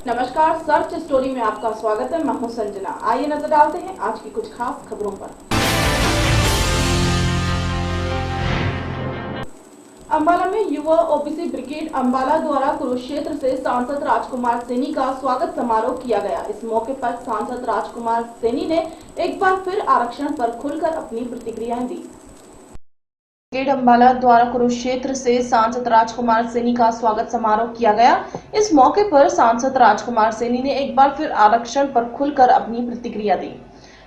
नमस्कार, search story में आपका स्वागत है। मैं हूं संजना। आइए नजर डालते हैं आज की कुछ खास खबरों पर। अंबाला में युवा ओबीसी ब्रिगेड अंबाला द्वारा कुरुक्षेत्र से सांसद राजकुमार सैनी का स्वागत समारोह किया गया। इस मौके पर सांसद राजकुमार सैनी ने एक बार फिर आरक्षण पर खुलकर अपनी प्रतिक्रियाएं दी। ब्रिगेड अंबाला द्वारा कुरुक्षेत्र से सांसद राजकुमार सैनी का स्वागत समारोह किया गया। इस मौके पर सांसद राजकुमार सैनी ने एक बार फिर आरक्षण पर खुलकर अपनी प्रतिक्रिया दी।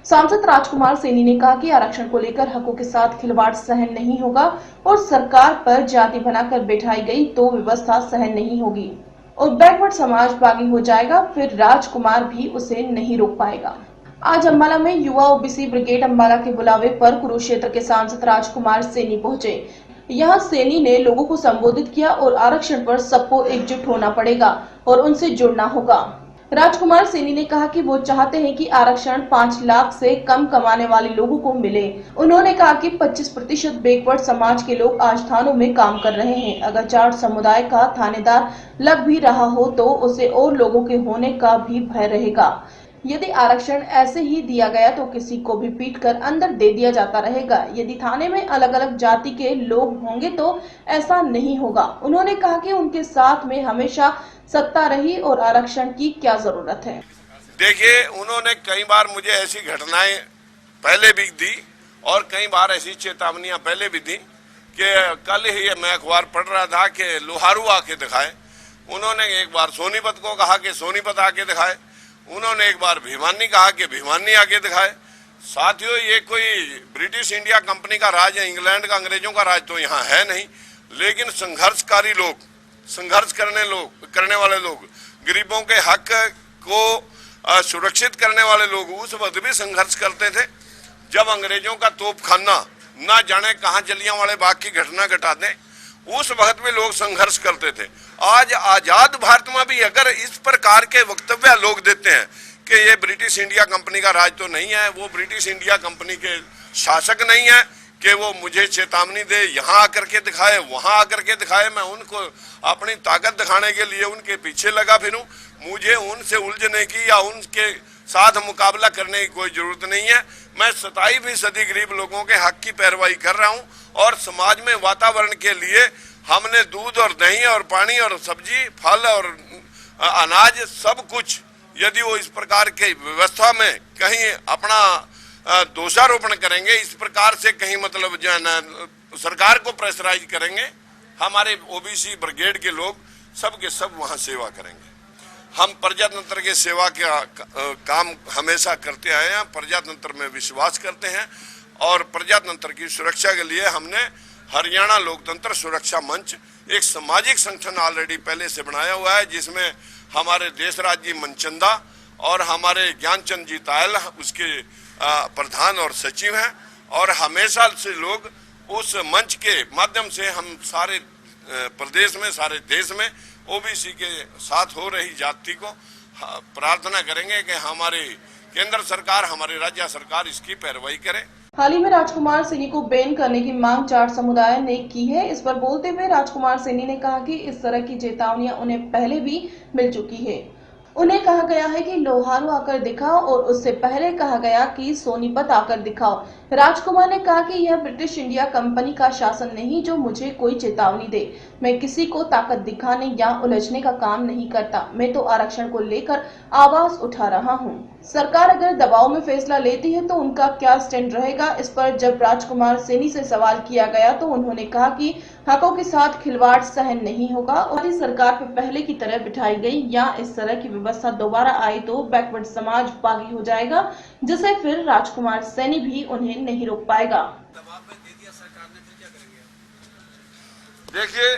सांसद राजकुमार सैनी ने कहा कि आरक्षण को लेकर हकों के साथ खिलवाड़ सहन नहीं होगा और सरकार पर जाति बनाकर बैठाई गई तो व्यवस्था सहन नहीं होगी और बैकवर्ड समाज बागी हो जाएगा, फिर राजकुमार भी उसे नहीं रोक पाएगा। आज अंबाला में युवा ओबीसी ब्रिगेड अंबाला के बुलावे पर कुरुक्षेत्र के सांसद राजकुमार सैनी पहुंचे। यहां सैनी ने लोगों को संबोधित किया और आरक्षण पर सबको एकजुट होना पड़ेगा और उनसे जुड़ना होगा। राजकुमार सैनी ने कहा कि वो चाहते हैं कि आरक्षण 5 लाख से कम कमाने वाले लोगों को मिले। उन्होंने कहा कि 25% बैकवर्ड समाज के लोग आज थानों में काम कर रहे हैं। अगर जाट समुदाय का थानेदार लग भी रहा हो तो उसे और लोगों के होने का भी भय रहेगा। यदि आरक्षण ऐसे ही दिया गया तो किसी को भी पीट कर अंदर दे दिया जाता रहेगा। यदि थाने में अलग अलग जाति के लोग होंगे तो ऐसा नहीं होगा। उन्होंने कहा कि उनके साथ में हमेशा सत्ता रही और आरक्षण की क्या जरूरत है। देखिए, उन्होंने कई बार मुझे ऐसी घटनाएं पहले भी दी और कई बार ऐसी चेतावनियां पहले भी दी कि कल ही मैं अखबार पढ़ रहा था कि लोहारू आके दिखाए। उन्होंने एक बार सोनीपत को कहा कि सोनीपत आके दिखाए। उन्होंने एक बार भिवानी कहा कि भिवानी आके दिखाए। साथियों, ये कोई ब्रिटिश इंडिया कंपनी का राज है, इंग्लैंड का, अंग्रेजों का राज तो यहाँ है नहीं। लेकिन संघर्षकारी लोग, संघर्ष करने वाले लोग, गरीबों के हक को सुरक्षित करने वाले लोग उस वक्त भी संघर्ष करते थे जब अंग्रेजों का तोपखाना ना जाने कहां जलियांवाला बाग की घटना घटा दे। उस वक्त में लोग संघर्ष करते थे। आज आजाद भारत में भी अगर इस प्रकार के वक्तव्य लोग देते हैं कि ये ब्रिटिश इंडिया कंपनी का राज तो नहीं है, वो ब्रिटिश इंडिया कंपनी के शासक नहीं है कि वो मुझे चेतावनी दे, यहाँ आकर के दिखाए, वहां आकर के दिखाए, मैं उनको अपनी ताकत दिखाने के लिए उनके पीछे लगा फिरूं। मुझे उनसे उलझने की या उनके साथ मुकाबला करने की कोई जरूरत नहीं है। मैं 27% गरीब लोगों के हक की पैरवाई कर रहा हूं और समाज में वातावरण के लिए हमने दूध और दही और पानी और सब्जी, फल और अनाज सब कुछ, यदि वो इस प्रकार के व्यवस्था में कहीं अपना दोषारोपण करेंगे, इस प्रकार से कहीं मतलब जो है ना सरकार को प्रेशराइज करेंगे, हमारे ओबीसी ब्रिगेड के लोग सब के सब वहां सेवा करेंगे। हम प्रजातंत्र के सेवा का काम हमेशा करते आए हैं, प्रजातंत्र में विश्वास करते हैं और प्रजातंत्र की सुरक्षा के लिए हमने हरियाणा लोकतंत्र सुरक्षा मंच एक सामाजिक संगठन ऑलरेडी पहले से बनाया हुआ है, जिसमें हमारे देशराज जी मनचंदा और हमारे ज्ञानचंद जी तायल उसके प्रधान और सचिव हैं। और हमेशा से लोग उस मंच के माध्यम से हम सारे प्रदेश में, सारे देश में ओबीसी के साथ हो रही जाति को प्रार्थना करेंगे कि हमारी केंद्र सरकार, हमारी राज्य सरकार इसकी पैरवाई करे। हाल ही में राजकुमार सैनी को बैन करने की मांग जाट समुदाय ने की है। इस पर बोलते हुए राजकुमार सैनी ने कहा कि इस तरह की चेतावनियां उन्हें पहले भी मिल चुकी है। उन्हें कहा गया है कि लोहारू आकर दिखाओ और उससे पहले कहा गया कि सोनीपत आकर दिखाओ। राजकुमार ने कहा कि यह ब्रिटिश इंडिया कंपनी का शासन नहीं जो मुझे कोई चेतावनी दे। मैं किसी को ताकत दिखाने या उलझने का काम नहीं करता। मैं तो आरक्षण को लेकर आवाज उठा रहा हूं। सरकार अगर दबाव में फैसला लेती है तो उनका क्या स्टैंड रहेगा। इस पर जब राजकुमार सैनी से सवाल किया गया तो उन्होंने कहा कि हकों के साथ खिलवाड़ सहन नहीं होगा और सरकार पे पहले की तरह बिठाई गई या इस तरह की व्यवस्था दोबारा आई तो बैकवर्ड समाज बागी हो जाएगा, जिसे फिर राजकुमार सैनी भी उन्हें नहीं रोक पाएगा। देखिए,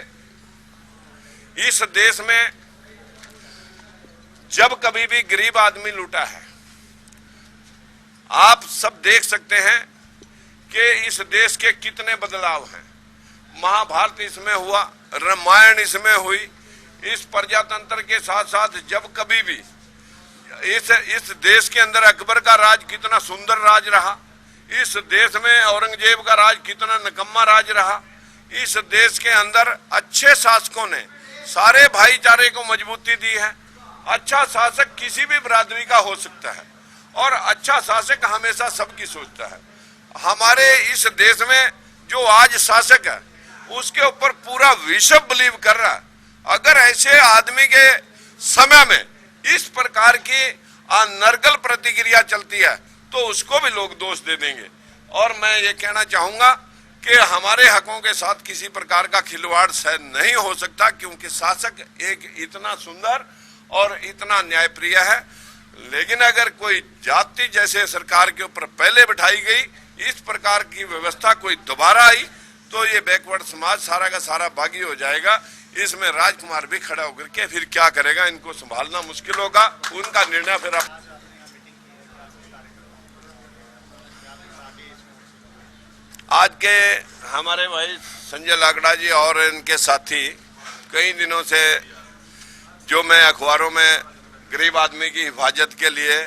इस देश में जब कभी भी गरीब आदमी लूटा है, आप सब देख सकते हैं कि इस देश के कितने बदलाव हैं। महाभारत इसमें हुआ, रामायण इसमें हुई। इस प्रजातंत्र के साथ साथ जब कभी भी इस देश के अंदर अकबर का राज कितना सुंदर राज रहा, इस देश में औरंगजेब का राज कितना निकम्मा राज रहा, इस देश के अंदर अच्छे शासकों ने सारे भाईचारे को मजबूती दी है। अच्छा शासक किसी भी बिरादरी का हो सकता है और अच्छा शासक हमेशा सबकी सोचता है। हमारे इस देश में जो आज शासक है उसके ऊपर पूरा विश्व बिलीव कर रहा है। अगर ऐसे आदमी के समय में इस प्रकार की अनर्गल प्रतिक्रिया चलती है तो उसको भी लोग दोष दे देंगे। और मैं ये कहना चाहूंगा कि हमारे हकों के साथ किसी प्रकार का खिलवाड़ शायद नहीं हो सकता, क्योंकि शासक एक इतना सुंदर और इतना न्यायप्रिय है। लेकिन अगर कोई जाति जैसे सरकार के ऊपर पहले बिठाई गई, इस प्रकार की व्यवस्था कोई दोबारा आई तो ये बैकवर्ड समाज सारा का सारा बागी हो जाएगा। इसमें राजकुमार भी खड़ा होकर के फिर क्या करेगा, इनको संभालना मुश्किल होगा। उनका निर्णय फिर आप आज के हमारे भाई संजय लाकड़ा जी और इनके साथी कई दिनों से जो मैं अखबारों में गरीब आदमी की हिफाजत के लिए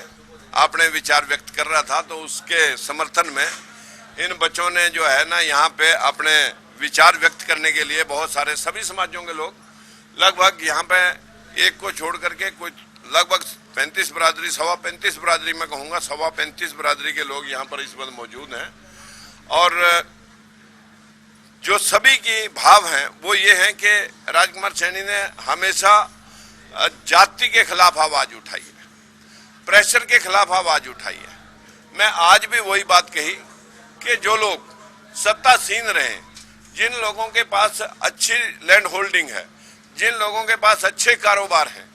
अपने विचार व्यक्त कर रहा था, तो उसके समर्थन में इन बच्चों ने जो है ना यहाँ पे अपने विचार व्यक्त करने के लिए बहुत सारे सभी समाजों के लोग लगभग यहाँ पे एक को छोड़ करके कुछ लगभग 35 बिरादरी, 35 बिरादरी में कहूँगा, 35 बिरादरी के लोग यहाँ पर इस वक्त मौजूद हैं। और जो सभी की भाव हैं वो ये है कि राजकुमार सैनी ने हमेशा जाति के खिलाफ आवाज उठाई है, प्रेशर के खिलाफ आवाज उठाई है। मैं आज भी वही बात कही कि जो लोग सत्तासीन रहे, जिन लोगों के पास अच्छी लैंड होल्डिंग है, जिन लोगों के पास अच्छे कारोबार हैं,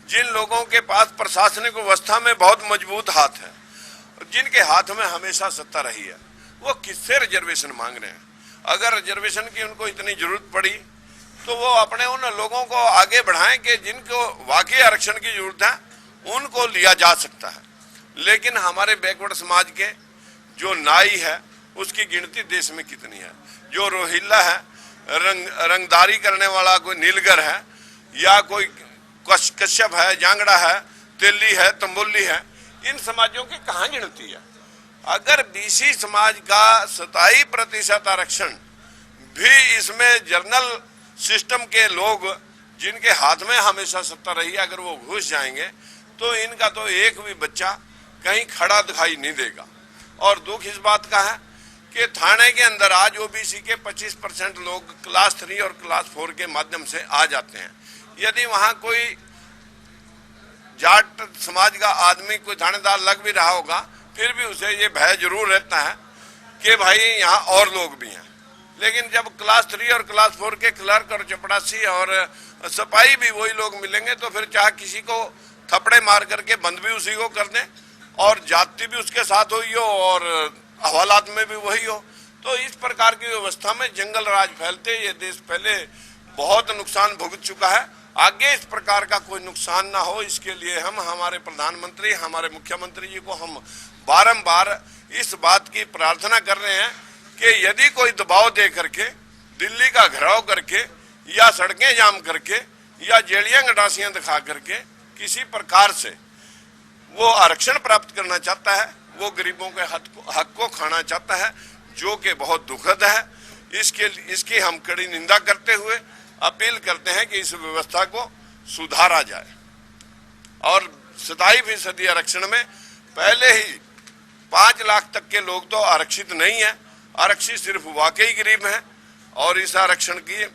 जिन लोगों के पास प्रशासनिक व्यवस्था में बहुत मजबूत हाथ है, जिनके हाथ में हमेशा सत्ता रही है, वो किससे रिजर्वेशन मांग रहे हैं। अगर रिजर्वेशन की उनको इतनी जरूरत पड़ी तो वो अपने उन लोगों को आगे बढ़ाएं कि जिनको वाकई आरक्षण की जरूरत है उनको लिया जा सकता है। लेकिन हमारे बैकवर्ड समाज के जो नाई है उसकी गिनती देश में कितनी है, जो रोहिल्ला है, रंगदारी करने वाला कोई नीलगर है या कोई कश्यप है, जांगड़ा है, तेली है, तंबोली है, इन समाजों की कहाँ गिनती है। अगर बीसी समाज का 27% आरक्षण भी इसमें जर्नल सिस्टम के लोग जिनके हाथ में हमेशा सत्ता रही है, अगर वो घुस जाएंगे तो इनका तो एक भी बच्चा कहीं खड़ा दिखाई नहीं देगा। और दुख इस बात का है कि थाने के अंदर आज ओबीसी के 25% लोग क्लास 3 और क्लास 4 के माध्यम से आ जाते हैं। यदि वहां कोई जाट समाज का आदमी कोई थानेदार लग भी रहा होगा, फिर भी उसे ये भय जरूर रहता है कि भाई यहाँ और लोग भी हैं। लेकिन जब क्लास 3 और क्लास 4 के क्लर्क और चपरासी और सिपाही भी वही लोग मिलेंगे तो फिर चाहे किसी को थपड़े मार करके बंद भी उसी को कर दें और जाति भी उसके साथ हुई हो और हवालात में भी वही हो, तो इस प्रकार की व्यवस्था में जंगल राज फैलते ये देश पहले बहुत नुकसान भुगत चुका है। आगे इस प्रकार का कोई नुकसान ना हो, इसके लिए हम हमारे प्रधानमंत्री, हमारे मुख्यमंत्री जी को हम बारंबार इस बात की प्रार्थना कर रहे हैं कि यदि कोई दबाव दे करके, दिल्ली का घेराव करके या सड़कें जाम करके या जेलियां गडासियां दिखा करके किसी प्रकार से वो आरक्षण प्राप्त करना चाहता है, वो गरीबों के हक को खाना चाहता है, जो कि बहुत दुखद है। इसकी हम कड़ी निंदा करते हुए अपील करते हैं कि इस व्यवस्था को सुधारा जाए। और 27% आरक्षण में पहले ही 5 लाख तक के लोग तो आरक्षित नहीं है, आरक्षित सिर्फ वाकई गरीब हैं। और इस आरक्षण की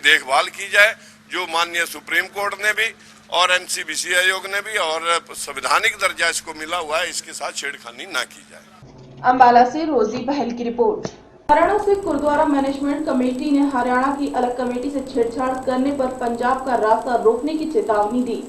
देखभाल की जाए, जो माननीय सुप्रीम कोर्ट ने भी और एनसीबीसी आयोग ने भी और संवैधानिक दर्जा इसको मिला हुआ है, इसके साथ छेड़खानी ना की जाए। अंबाला से रोजी बहल की report. Haryana Sikh Gurdwara Management Committee ने हरियाणा की अलग कमेटी से छेड़छाड़ करने पर पंजाब का रास्ता रोकने की चेतावनी दी।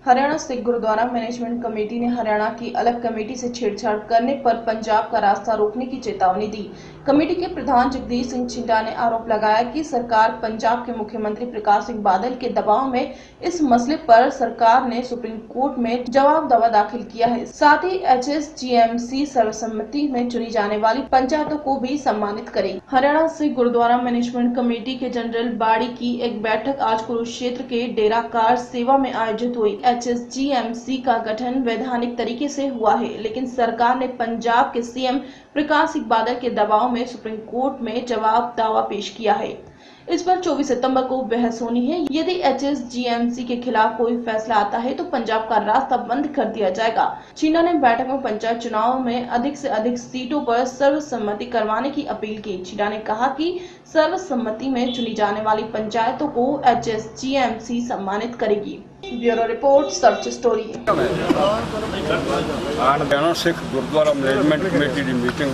हरियाणा सिख गुरुद्वारा मैनेजमेंट कमेटी ने हरियाणा की अलग कमेटी से छेड़छाड़ करने पर पंजाब का रास्ता रोकने की चेतावनी दी। कमेटी के प्रधान जगदीश सिंह छिंटा ने आरोप लगाया कि सरकार पंजाब के मुख्यमंत्री प्रकाश सिंह बादल के दबाव में इस मसले पर सरकार ने सुप्रीम कोर्ट में जवाब दावा दाखिल किया है। साथ ही HSGMC सर्वसम्मति में चुनी जाने वाली पंचायतों को भी सम्मानित करेगी। हरियाणा सिख गुरुद्वारा मैनेजमेंट कमेटी के जनरल बॉडी की एक बैठक आज कुरुक्षेत्र के डेरा कार सेवा में आयोजित हुई। HSGMC का गठन वैधानिक तरीके से हुआ है, लेकिन सरकार ने पंजाब के CM प्रकाश सिंह बादल के दबाव में सुप्रीम कोर्ट में जवाब दावा पेश किया है। इस पर 24 सितंबर को बहस होनी है। यदि HSGMC के खिलाफ कोई फैसला आता है तो पंजाब का रास्ता बंद कर दिया जाएगा। छीना ने बैठक में पंचायत चुनाव में अधिक से अधिक सीटों पर सर्वसम्मति करवाने की अपील की। छीना ने कहा कि सर्वसम्मति में चुनी जाने वाली पंचायतों को HSGMC सम्मानित करेगी। Bureau report, search story. Haryana Sikh Gurdwara Management Committee की मीटिंग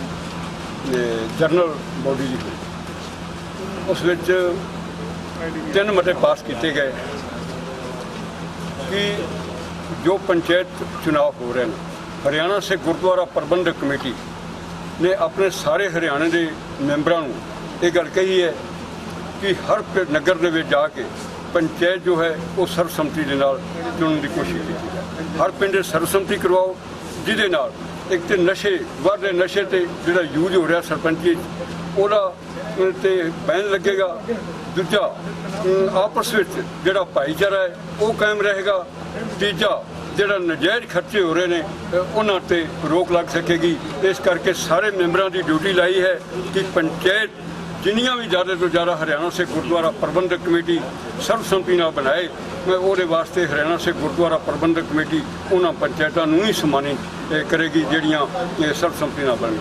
जनरल बॉडी की उस विच 3 मते पास किए गए कि जो पंचायत चुनाव हो रहे हैं, हरियाणा सिख गुरुद्वारा प्रबंधक कमेटी ने अपने सारे हरियाणा के मैंबरों को ये गल कही है कि हर नगर के जाके पंचायत जो है वो सर्वसम्मति के नाल चुनने की कोशिश की जाए। हर पिंड सर्वसम्मति करवाओ, जिहदे नाल एक तो नशे बढ़ रहे, नशे ते जिहड़ा यूज हो रहा सरपंची ਉਹਦਾ ਤੇ बैन लगेगा। दूजा आपस में ਜਿਹੜਾ ਭਾਈਚਾਰਾ है वो कायम रहेगा। तीजा ਜਿਹੜਾ ਨਜਾਇਜ਼ खर्चे हो रहे हैं उन्हां ते रोक लग सकेगी। इस करके सारे मैंबरों की ड्यूटी लाई है कि पंचायत जिन्नियां भी ज़्यादा तो ज़्यादा हरियाणा से गुरुद्वारा प्रबंधक कमेटी सर्वसम्मति नाल बनाए। मैं वो वास्ते हरियाणा से गुरुद्वारा प्रबंधक कमेटी उन्हां पंचायतों ही सम्मानित करेगी जिहड़ियां सर्वसम्मति नाल बन,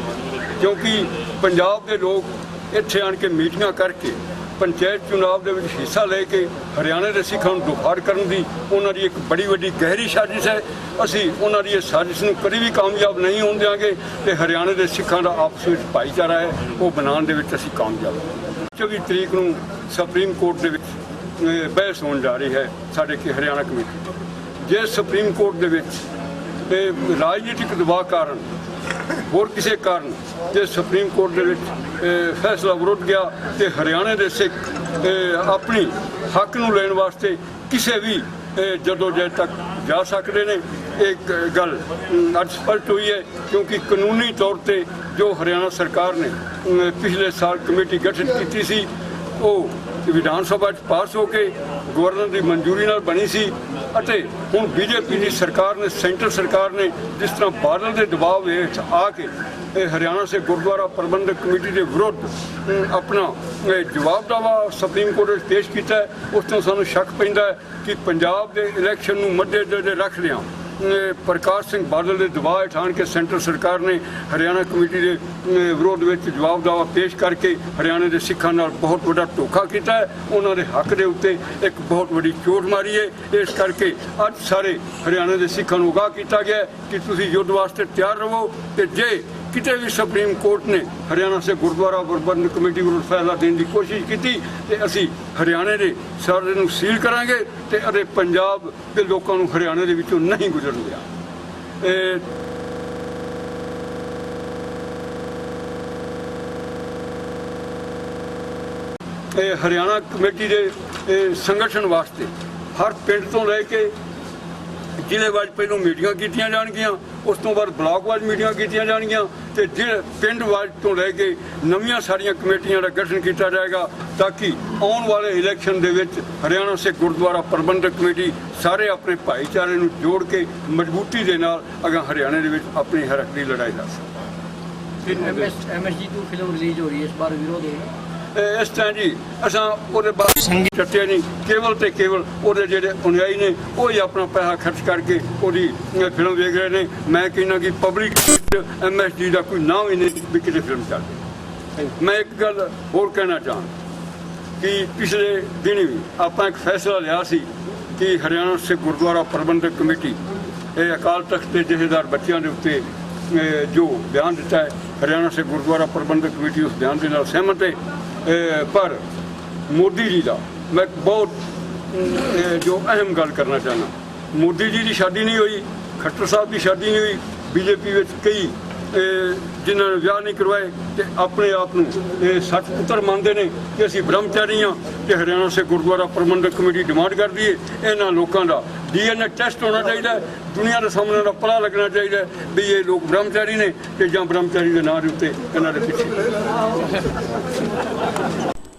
क्योंकि पंजाब के लोग इत्थे आण के मीटिंगां करके पंचायत चुनाव के हिस्सा लेके हरियाणा के सिखां नूं दुखार करन दी उन्हां दी एक बड़ी वड्डी गहरी साजिश है। असीं उन्हां दी इस साजिश नूं कदी भी कामयाब नहीं होण देवांगे ते हरियाणा के सिखां दा आपस विच भाईचारा है वो बनाउण दे विच असीं कामयाब। 24 तरीक नूं सुप्रीम कोर्ट दे विच बहस होण जा रही है साडे कि हरियाणा कमेटी जे सुप्रीम कोर्ट दे विच राजनीतिक दबाव कारण होर किसी कारण जे सुप्रीम कोर्ट दे विच फैसला विरुद्ध गया तो हरियाणा के सिख अपनी हक नूं लैण वास्ते किसी भी जदोजहद तक जा सकते हैं। एक गल अज स्पष्ट हुई है, क्योंकि कानूनी तौर पर जो हरियाणा सरकार ने पिछले साल कमेटी गठित की सी वो विधान सभा पास होके गवर्नर की मंजूरी नाल बनी सी अते हुण बीजेपी की सरकार ने सेंटर सरकार ने जिस तरह बादल के दबाव हेठ आके हरियाणा से गुरुद्वारा प्रबंधक कमेटी के विरुद्ध अपना जवाब दावा सुप्रीम कोर्ट में पेश किया है, उस तो सानूं शक पैंदा है कि पंजाब के इलैक्शन नूं मद्देनज़र रख लिया प्रकाश सिंह बादल के दबाव हेठ आण के सेंटर सरकार ने हरियाणा कमेटी के विरोध में जवाब दावा पेश करके हरियाणा के सिखां नाल बहुत बड़ा धोखा किया है। उन्होंने हक के उत्ते एक बहुत बड़ी चोट मारी है। इस करके अज सारे हरियाणा के सिखां नूं आगाह किया गया कि तुसीं युद्ध वास्ते तैयार रहो ते जे किते भी सुप्रीम कोर्ट ने हरियाणा से गुरुद्वारा प्रबंधक कमेटी विरुद्ध फैसला देने की कोशिश की तो असी हरियाणा के सारे नूं सील करांगे ते अरे पंजाब के लोगों नूं हरियाणा दे विचों नहीं गुजरन दिया। हरियाणा कमेटी के संगठन वास्ते हर पिंड तो लैके जिले वाज पहलों मीटिंगां कीतियां जाणगियां, उस तो बाद ब्लॉक वाज मीटिंगां कीतियां जाणगियां ते पिंड वाज तो लैके नवीं सारियां कमेटियां का गठन किया जाएगा ताकि आने वाले इलैक्शन दे विच हरियाणा से गुरुद्वारा प्रबंधक कमेटी सारे अपने भाईचारे नूं जोड़ के मजबूती दे नाल अगां हरियाणे दे विच अपनी हक दी लड़ाई लड़ सके। MSG2 फिल्म रिलीज हो रही है, इस बार विरोध होगा इस तरह जी असां ਉਹਦੇ ਬਾਰੇ ਚੱਟਿਆ ਨਹੀਂ, ਕੇਵਲ ਤੇ ਕੇਵਲ ਉਹਦੇ ਜਿਹੜੇ ਅਨੁਯਾਈ ਨੇ ਉਹ ਹੀ ਆਪਣਾ ਪੈਸਾ ਖਰਚ ਕਰਕੇ ਉਹਦੀ ਫਿਲਮ ਵੇਖ ਰਹੇ ਨੇ। ਮੈਂ ਕਹਿੰਦਾ ਕਿ ਪਬਲਿਕ MSG ਦਾ ਕੋਈ ਨਾਮ ਹੀ ਨਹੀਂ ਵੀ ਕਿਤੇ ਫਿਲਮ ਚੱਲਦੀ। ਮੈਂ ਇੱਕ ਗੱਲ ਹੋਰ ਕਹਿਣਾ ਚਾਹਾਂ ਕਿ ਪਿਛਲੇ ਦਿਨ ਵੀ ਆਪਾਂ ਇੱਕ ਫੈਸਲਾ ਲਿਆ ਸੀ ਕਿ ਹਰਿਆਣਾ ਸਿੱਖ ਗੁਰਦੁਆਰਾ ਪ੍ਰਬੰਧਕ ਕਮੇਟੀ ਇਹ ਅਕਾਲ ਤਖਤ ਦੇ ਜਥੇਦਾਰ ਬੱਚਿਆਂ ਦੇ ਉੱਤੇ जो बयान दिता है, हरियाणा से गुरुद्वारा प्रबंधक कमेटी उस बयान के नाल सहमत है। पर मोदी जी का मैं बहुत जो अहम गल करना चाहना, मोदी जी की शादी नहीं हुई, खट्टर साहब की शादी नहीं हुई, बीजेपी में कई जिन्होंने विआह नहीं करवाए तो अपने आप को सच पुत्र मानते हैं कि असी ब्रह्मचारी हाँ कि हरियाणा से गुरुद्वारा प्रबंधक कमेटी डिमांड कर दी है इन्होंने लोगों का DNA टेस्ट होना चाहिए, दुनिया के सामने का पता लगना चाहिए भी ये लोग ब्रह्मचारी ने कि ਜਾਂ ब्रह्मचारी के नाम के उत्ते इन्हों के पीछे।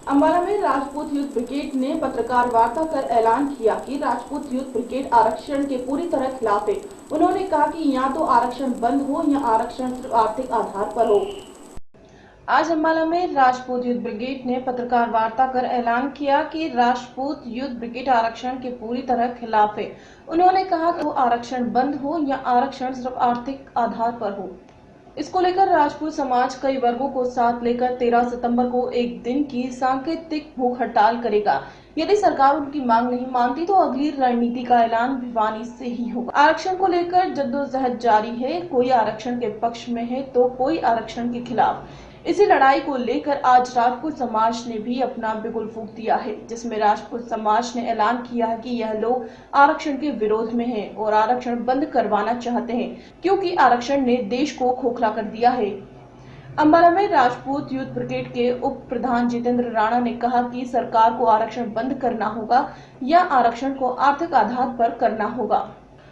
अंबाला में राजपूत यूथ ब्रिगेड ने पत्रकार वार्ता कर ऐलान किया कि राजपूत यूथ ब्रिगेड आरक्षण के पूरी तरह खिलाफ है। उन्होंने कहा कि या तो आरक्षण बंद हो या आरक्षण सिर्फ आर्थिक आधार पर हो। आज अम्बाला में राजपूत युद्ध ब्रिगेड ने पत्रकार वार्ता कर ऐलान किया कि राजपूत युद्ध ब्रिगेड आरक्षण के पूरी तरह खिलाफ है। उन्होंने कहा कि वो आरक्षण बंद हो या आरक्षण सिर्फ आर्थिक आधार पर हो। इसको लेकर राजपूत समाज कई वर्गों को साथ लेकर 13 सितंबर को एक दिन की सांकेतिक भूख हड़ताल करेगा। यदि सरकार उनकी मांग नहीं मानती तो अगली रणनीति का ऐलान भिवानी से ही होगा। आरक्षण को लेकर जद्दोजहद जारी है, कोई आरक्षण के पक्ष में है तो कोई आरक्षण के खिलाफ। इसी लड़ाई को लेकर आज राजपूत समाज ने भी अपना बिगुल फूंक दिया है, जिसमें राजपूत समाज ने ऐलान किया है कि यह लोग आरक्षण के विरोध में हैं और आरक्षण बंद करवाना चाहते हैं, क्योंकि आरक्षण ने देश को खोखला कर दिया है। अम्बाला में राजपूत युद्ध ब्रिगेड के उप प्रधान जितेंद्र राणा ने कहा कि सरकार को आरक्षण बंद करना होगा या आरक्षण को आर्थिक आधार पर करना होगा।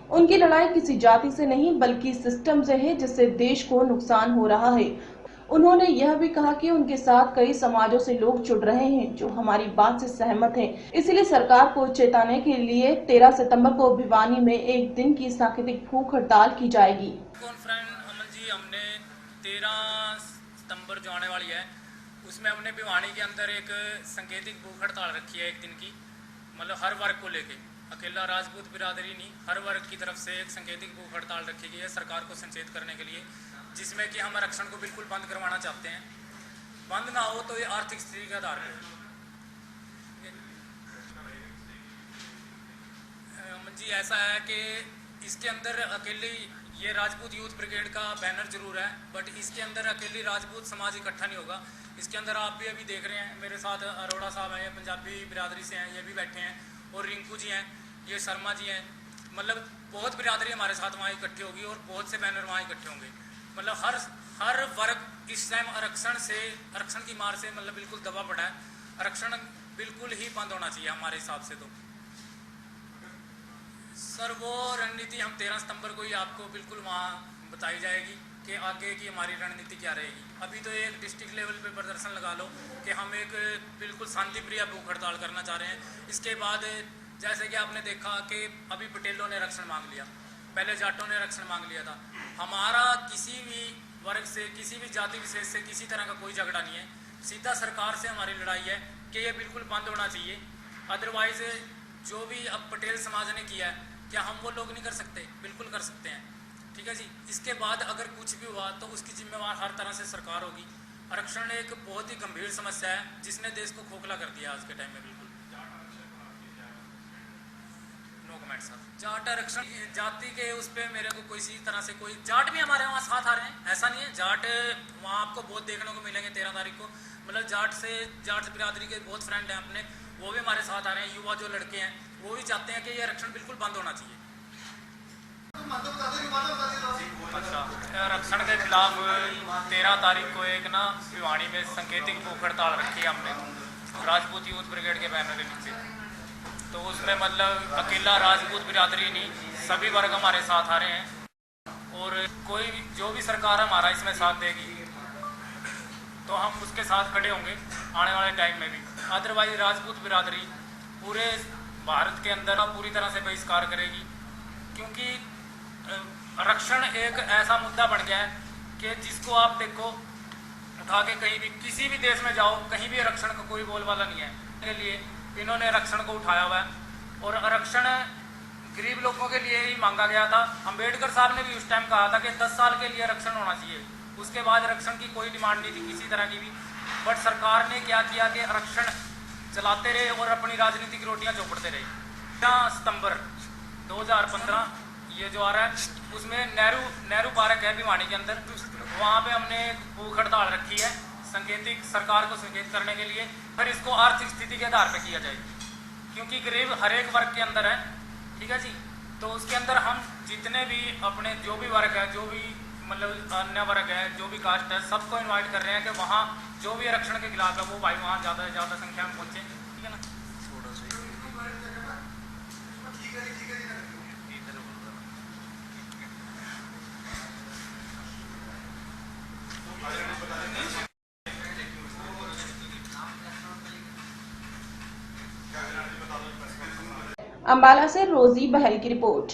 उनकी लड़ाई किसी जाति से नहीं बल्कि सिस्टम से है, जिससे देश को नुकसान हो रहा है। उन्होंने यह भी कहा कि उनके साथ कई समाजों से लोग जुड़ रहे हैं जो हमारी बात से सहमत हैं। इसलिए सरकार को चेताने के लिए 13 सितंबर को भिवानी में एक दिन की सांकेतिक भूख हड़ताल की जाएगी। कॉन्फ्रेंस अमन जी, हमने 13 सितंबर जो आने वाली है उसमें हमने भिवानी के अंदर एक सांकेतिक भूख हड़ताल रखी है एक दिन की, मतलब हर वर्ग को लेके, अकेला राजपूत बिरादरी नहीं, हर वर्ग की तरफ से एक सांकेतिक भूख हड़ताल रखी गई है सरकार को संचेत करने के लिए, जिसमें कि हम आरक्षण को बिल्कुल बंद करवाना चाहते हैं। बंद ना हो तो ये आर्थिक स्थिति के आधार पर। जी ऐसा है कि इसके अंदर अकेली ये राजपूत यूथ ब्रिगेड का बैनर जरूर है, बट इसके अंदर अकेली राजपूत समाज इकट्ठा नहीं होगा। इसके अंदर आप भी अभी देख रहे हैं, मेरे साथ अरोड़ा साहब हैं, पंजाबी बिरादरी से हैं, ये भी बैठे हैं, और रिंकू जी हैं, ये शर्मा जी हैं, मतलब बहुत बिरादरी हमारे साथ वहाँ इकट्ठी होगी और बहुत से बैनर वहाँ इकट्ठे होंगे। मतलब हर वर्ग इस टाइम आरक्षण की मार से मतलब बिल्कुल दबा पड़ा है। आरक्षण बिल्कुल ही बंद होना चाहिए हमारे हिसाब से। तो सर वो रणनीति हम 13 सितंबर को ही आपको बिल्कुल वहाँ बताई जाएगी कि आगे की हमारी रणनीति क्या रहेगी। अभी तो एक डिस्ट्रिक्ट लेवल पे प्रदर्शन लगा लो कि हम एक बिल्कुल शांतिप्रिय भूख हड़ताल करना चाह रहे हैं। इसके बाद जैसे कि आपने देखा कि अभी पटेलों ने आरक्षण मांग लिया, पहले जाटों ने आरक्षण मांग लिया था। हमारा किसी भी वर्ग से, किसी भी जाति विशेष से किसी तरह का कोई झगड़ा नहीं है, सीधा सरकार से हमारी लड़ाई है कि ये बिल्कुल बंद होना चाहिए। अदरवाइज जो भी अब पटेल समाज ने किया है, क्या हम वो लोग नहीं कर सकते? बिल्कुल कर सकते हैं, ठीक है जी। इसके बाद अगर कुछ भी हुआ तो उसकी जिम्मेवार हर तरह से सरकार होगी। आरक्षण एक बहुत ही गंभीर समस्या है जिसने देश को खोखला कर दिया आज के टाइम में। बिल्कुल नो कमेंट सर। जाट आरक्षण जाति के उस पर मेरे को किसी तरह से कोई जाट भी हमारे वहाँ साथ आ रहे हैं, ऐसा नहीं है। जाट वहाँ आपको बहुत देखने को मिलेंगे 13 तारीख को, मतलब जाट बिरादरी के बहुत फ्रेंड हैं अपने, वो भी हमारे साथ आ रहे हैं। युवा जो लड़के हैं वो भी चाहते हैं कि ये आरक्षण बिल्कुल बंद होना चाहिए। अच्छा, आरक्षण के खिलाफ 13 तारीख को एक ना भिवानी में सांकेतिक भूख हड़ताल रखी है हमने राजपूत यूथ ब्रिगेड के बैनर के नीचे। तो उसमें मतलब अकेला राजपूत बिरादरी नहीं, सभी वर्ग हमारे साथ आ रहे हैं और कोई जो भी सरकार हमारा इसमें साथ देगी तो हम उसके साथ खड़े होंगे आने वाले टाइम में भी। अदरवाइज राजपूत बिरादरी पूरे भारत के अंदर पूरी तरह से बहिष्कार करेगी, क्योंकि आरक्षण एक ऐसा मुद्दा बन गया है कि जिसको आप देखो उठा के कहीं भी किसी भी देश में जाओ, कहीं भी आरक्षण का कोई बोलबाला नहीं है। के लिए इन्होंने आरक्षण को उठाया हुआ है और आरक्षण गरीब लोगों के लिए ही मांगा गया था। अम्बेडकर साहब ने भी उस टाइम कहा था कि 10 साल के लिए आरक्षण होना चाहिए, उसके बाद आरक्षण की कोई डिमांड नहीं थी किसी तरह की भी। बट सरकार ने क्या किया कि आरक्षण चलाते रहे और अपनी राजनीतिक रोटियां चौपड़ते रहे। 13 सितंबर 2015 ये जो आ रहा है उसमें नेहरू पार्क है भिवानी के अंदर, वहाँ पे हमने भूख हड़ताल रखी है संकेतिक, सरकार को संकेत करने के लिए। फिर इसको आर्थिक स्थिति के आधार पर किया जाए, क्योंकि गरीब हर एक वर्ग के अंदर है, ठीक है जी। तो उसके अंदर हम जितने भी अपने जो भी वर्ग है, जो भी मतलब अन्य वर्ग है, जो भी कास्ट है, सबको इनवाइट कर रहे हैं कि वहाँ जो भी आरक्षण के खिलाफ है वो भाई वहाँ ज़्यादा से ज़्यादा संख्या में पहुँचे, ठीक है ना। अम्बाला से रोजी बहल की रिपोर्ट।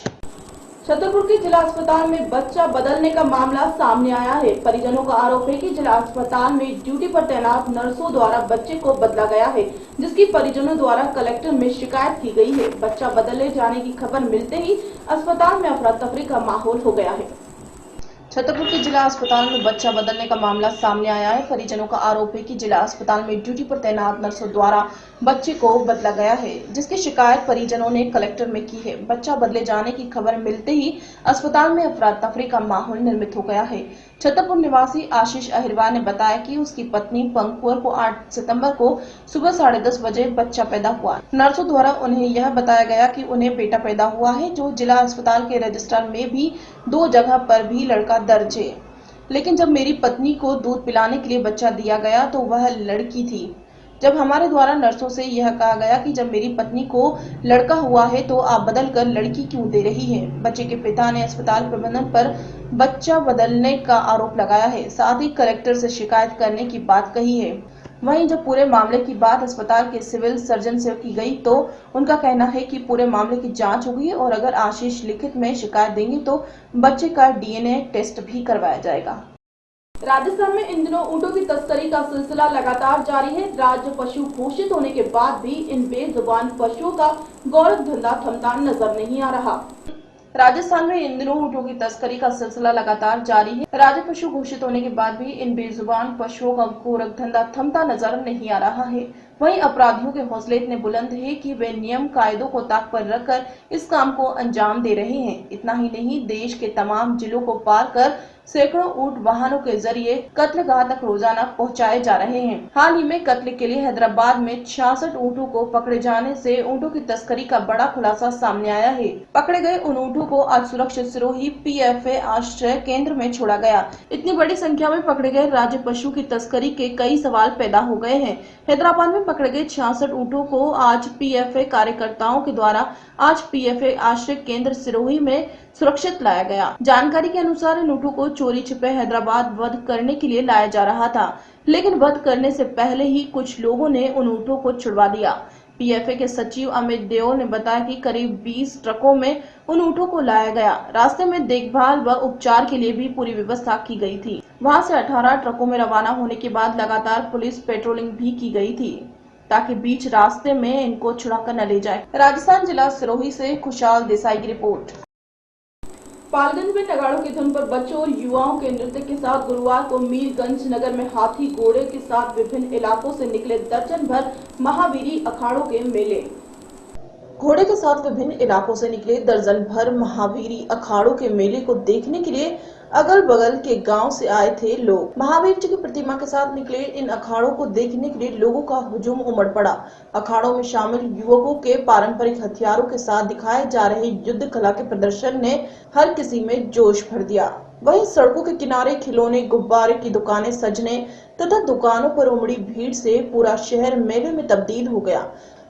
छतरपुर के जिला अस्पताल में बच्चा बदलने का मामला सामने आया है। परिजनों का आरोप है कि जिला अस्पताल में ड्यूटी पर तैनात नर्सों द्वारा बच्चे को बदला गया है, जिसकी परिजनों द्वारा कलेक्टर में शिकायत की गई है। बच्चा बदले जाने की खबर मिलते ही अस्पताल में अफरा तफरी का माहौल हो गया है। छतरपुर के जिला अस्पताल में बच्चा बदलने का मामला सामने आया है। परिजनों का आरोप है कि जिला अस्पताल में ड्यूटी पर तैनात नर्सों द्वारा बच्चे को बदला गया है, जिसकी शिकायत परिजनों ने कलेक्टर में की है। बच्चा बदले जाने की खबर मिलते ही अस्पताल में अफरा तफरी का माहौल निर्मित हो गया है। छतरपुर निवासी आशीष अहिरवार ने बताया कि उसकी पत्नी पंकुअर को 8 सितंबर को सुबह 10:30 बजे बच्चा पैदा हुआ। नर्सों द्वारा उन्हें यह बताया गया कि उन्हें बेटा पैदा हुआ है, जो जिला अस्पताल के रजिस्टर में भी 2 जगह पर भी लड़का दर्ज है। लेकिन जब मेरी पत्नी को दूध पिलाने के लिए बच्चा दिया गया तो वह लड़की थी। जब हमारे द्वारा नर्सों से यह कहा गया कि जब मेरी पत्नी को लड़का हुआ है तो आप बदल कर लड़की क्यों दे रही है। बच्चे के पिता ने अस्पताल प्रबंधन पर बच्चा बदलने का आरोप लगाया है, साथ ही कलेक्टर से शिकायत करने की बात कही है। वहीं जब पूरे मामले की बात अस्पताल के सिविल सर्जन से की गई तो उनका कहना है कि पूरे मामले की जांच होगी और अगर आशीष लिखित में शिकायत देंगे तो बच्चे का डीएनए टेस्ट भी करवाया जाएगा। राजस्थान में इन दिनों ऊँटों की तस्करी का सिलसिला लगातार जारी है। राज्य पशु घोषित होने के बाद भी इन बेजुबान पशुओं का गौरव धंधा थमता नजर नहीं आ रहा। राजस्थान में इन दिनों ऊँटों की तस्करी का सिलसिला लगातार जारी है। राज्य पशु घोषित होने के बाद भी इन बेजुबान पशुओं का गोरख धंधा थमता नजर नहीं आ रहा है। वहीं अपराधियों के हौसले इतने बुलंद है कि वे नियम कायदों को ताक पर रखकर इस काम को अंजाम दे रहे हैं। इतना ही नहीं, देश के तमाम जिलों को पार कर सैकड़ों ऊँट वाहनों के जरिए कत्लगाह तक रोजाना पहुंचाए जा रहे हैं। हाल ही में कत्ल के लिए हैदराबाद में 66 ऊँटों को पकड़े जाने से ऊँटों की तस्करी का बड़ा खुलासा सामने आया है। पकड़े गए उन ऊँटों को आज सुरक्षित सिरोही पीएफए आश्रय केंद्र में छोड़ा गया। इतनी बड़ी संख्या में पकड़े गए राज्य पशु की तस्करी के कई सवाल पैदा हो गए हैं। हैदराबाद में पकड़े गए 66 ऊँटों को आज पीएफए कार्यकर्ताओं के द्वारा आज पीएफए आश्रय केंद्र सिरोही में सुरक्षित लाया गया। जानकारी के अनुसार इन ऊँटों को चोरी छिपे हैदराबाद वध करने के लिए लाया जा रहा था, लेकिन वध करने से पहले ही कुछ लोगों ने उन ऊँटों को छुड़वा दिया। पीएफए के सचिव अमित देओल ने बताया कि करीब 20 ट्रकों में उन ऊँटों को लाया गया। रास्ते में देखभाल व उपचार के लिए भी पूरी व्यवस्था की गई थी। वहां से 18 ट्रकों में रवाना होने के बाद लगातार पुलिस पेट्रोलिंग भी की गई थी, ताकि बीच रास्ते में इनको छुड़ाकर न ले जाए। राजस्थान जिला सिरोही से खुशहाल देसाई की रिपोर्ट। पालगंज में नगाड़ों की धुन पर बच्चों और युवाओं के नृत्य के साथ गुरुवार को मीरगंज नगर में हाथी घोड़े के साथ विभिन्न इलाकों से निकले दर्जन भर महावीरी अखाड़ों के मेले। घोड़े के साथ विभिन्न इलाकों से निकले दर्जन भर महावीरी अखाड़ों के मेले को देखने के लिए अगल बगल के गांव से आए थे लोग। महावीर जी की प्रतिमा के साथ निकले इन अखाड़ों को देखने के लिए लोगों का हुजूम उमड़ पड़ा। अखाड़ों में शामिल युवकों के पारंपरिक हथियारों के साथ दिखाए जा रहे युद्ध कला के प्रदर्शन ने हर किसी में जोश भर दिया। वहीं सड़कों के किनारे खिलौने, गुब्बारे की दुकानें सजने तथा दुकानों पर उमड़ी भीड़ से पूरा शहर मेले में तब्दील हो गया।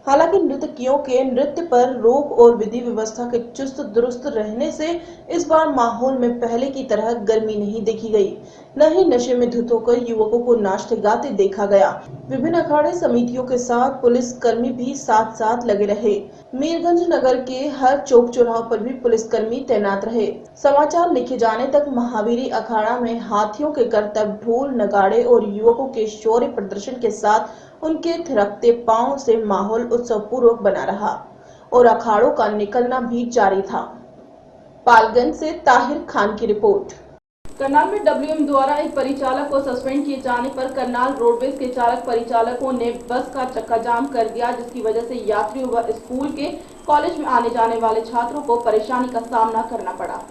हालांकि नर्तकियों के नृत्य पर रोक और विधि व्यवस्था के चुस्त दुरुस्त रहने से इस बार माहौल में पहले की तरह गर्मी नहीं देखी गई, न ही नशे में धुत होकर युवकों को नाचते गाते देखा गया। विभिन्न अखाड़े समितियों के साथ पुलिस कर्मी भी साथ साथ लगे रहे। मीरगंज नगर के हर चौक चौराहों पर भी पुलिसकर्मी तैनात रहे। समाचार लिखे जाने तक महावीरी अखाड़ा में हाथियों के करतब, ढोल नगाड़े और युवकों के शौर्य प्रदर्शन के साथ उनके थिरकते पांव से माहौल उत्सव पूर्वक बना रहा और अखाड़ों का निकलना भी जारी था। पालगंज से ताहिर खान की रिपोर्ट। करनाल में डब्ल्यूएम द्वारा एक परिचालक को सस्पेंड किए जाने पर करनाल रोडवेज के चालक परिचालकों ने बस का चक्का जाम कर दिया, जिसकी वजह से यात्रियों व स्कूल के कॉलेज में आने जाने वाले छात्रों को परेशानी का सामना करना पड़ा।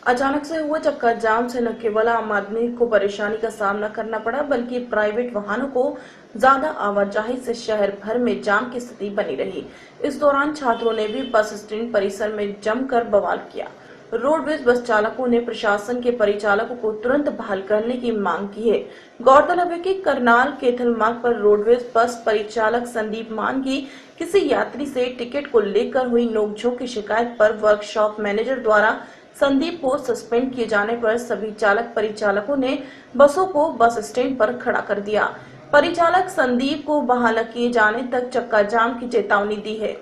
अचानक से हुए चक्का जाम से न केवल आम आदमी को परेशानी का सामना करना पड़ा, बल्कि प्राइवेट वाहनों को ज्यादा आवाजाही से शहर भर में जाम की स्थिति बनी रही। इस दौरान छात्रों ने भी बस स्टैंड परिसर में जमकर बवाल किया। रोडवेज बस चालकों ने प्रशासन के परिचालकों को तुरंत बहाल करने की मांग की है। गौरतलब है कि करनाल केथल मार्ग पर रोडवेज बस परिचालक संदीप मान की किसी यात्री से टिकट को लेकर हुई नोकझोंक की शिकायत पर वर्कशॉप मैनेजर द्वारा संदीप को सस्पेंड किए जाने पर सभी चालक परिचालकों ने बसों को बस स्टैंड पर खड़ा कर दिया। परिचालक संदीप को बहाल किए जाने तक चक्का जाम की चेतावनी दी है।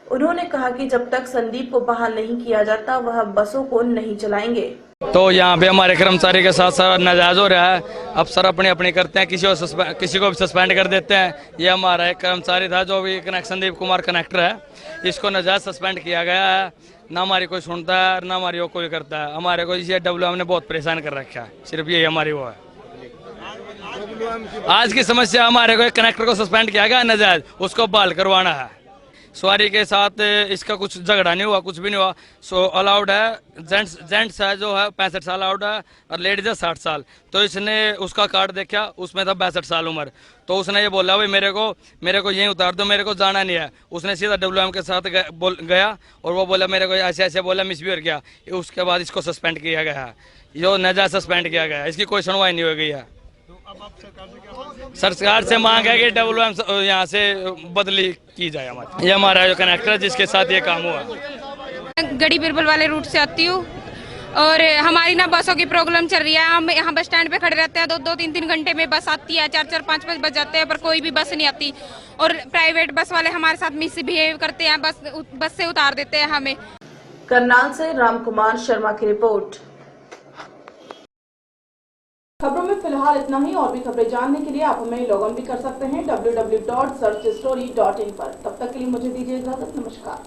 उन्होंने कहा कि जब तक संदीप को बहाल नहीं किया जाता वह बसों को नहीं चलाएंगे। तो यहाँ पे हमारे कर्मचारी के साथ सारा नाजायज हो रहा है। अफसर अपने अपने करते हैं, किसी को भी सस्पेंड कर देते हैं। ये हमारा एक कर्मचारी था जो भी संदीप कुमार कनेक्टर है, इसको नाजायज सस्पेंड किया गया है। ना हमारी कोई सुनता है ना हमारी वो कोई करता है। हमारे को इसे WM ने बहुत परेशान कर रखा है, सिर्फ यही हमारी वो है। आज की समस्या हमारे को एक कनेक्टर को सस्पेंड किया गया नाजायज, उसको बहाल करवाना है। सवारी के साथ इसका कुछ झगड़ा नहीं हुआ, कुछ भी नहीं हुआ। सो अलाउड है, जेंट्स है जो है 65 साल अलाउड है और लेडीज है 60 साल। तो इसने उसका कार्ड देखा, उसमें था 62 साल उम्र। तो उसने ये बोला भाई मेरे को यहीं उतार दो, मेरे को जाना नहीं है। उसने सीधा WM के साथ गया और वो बोला मेरे को ऐसे ऐसे बोला, मिसबिहेव किया। उसके बाद इसको सस्पेंड किया गया है, जो नाजायज सस्पेंड किया गया है। इसकी कोई सुनवाई नहीं हो गई है। सरकार से मांग है कि WM यहाँ से बदली की जाए हमारी। ये हमारा जो कनेक्टर है जिसके साथ ये काम हुआ। गड़ी बिरबल वाले रूट से आती हूँ और हमारी ना बसों की प्रॉब्लम चल रही है। हम यहाँ बस स्टैंड पे खड़े रहते हैं, 2-3 घंटे में बस आती है, 4-4, 5-5 बज जाते हैं पर कोई भी बस नहीं आती। और प्राइवेट बस वाले हमारे साथ मिसबिहेव करते हैं, बस से उतार देते हैं हमें। करनाल से रामकुमार शर्मा की रिपोर्ट। खबरों में फिलहाल इतना ही। और भी खबरें जानने के लिए आप हमें लॉग ऑन भी कर सकते हैं www.searchstory.in पर। तब तक के लिए मुझे दीजिए इजाजत। नमस्कार।